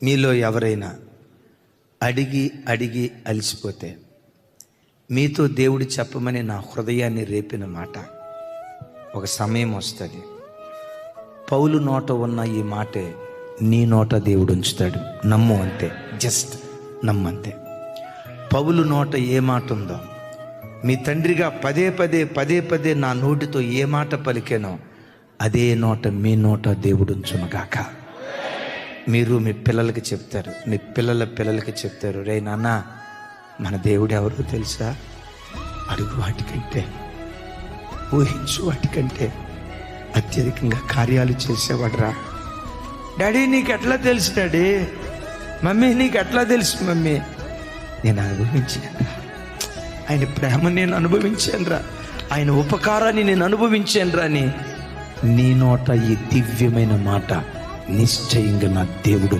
మీలో ఎవరైనా అడిగి అడిగి అలసిపోతే మీతో దేవుడు చెప్పమని నా హృదయాన్ని రేపిన మాట, ఒక సమయం వస్తుంది, పౌలు నోట ఉన్న ఈ మాటే నీ నోట దేవుడు ఉంచుతాడు. నమ్ము అంతే, జస్ట్ నమ్మంతే. పౌలు నోట ఏ మాట ఉందో, మీ తండ్రిగా పదే పదే నా నోటితో ఏ మాట పలికేనో అదే నోట మీ నోట దేవుడు ఉంచునుగాక. మీరు మీ పిల్లలకి చెప్తారు, మీ పిల్లలకి చెప్తారు, రే నాన్న మన దేవుడు ఎవరో తెలుసా? అడుగు వాటికంటే, ఊహించు వాటికంటే అత్యధికంగా కార్యాలు చేసేవాడురా. డాడీ నీకు ఎట్లా తెలుసు డాడీ? మమ్మీ నీకు ఎట్లా తెలుసు మమ్మీ? నేను అనుభవించాను, ఆయన ప్రేమ నేను అనుభవించానురా, ఆయన ఉపకారాన్ని నేను అనుభవించానురా అని నీ నోట ఈ దివ్యమైన మాట నిశ్చయంగా నా దేవుడు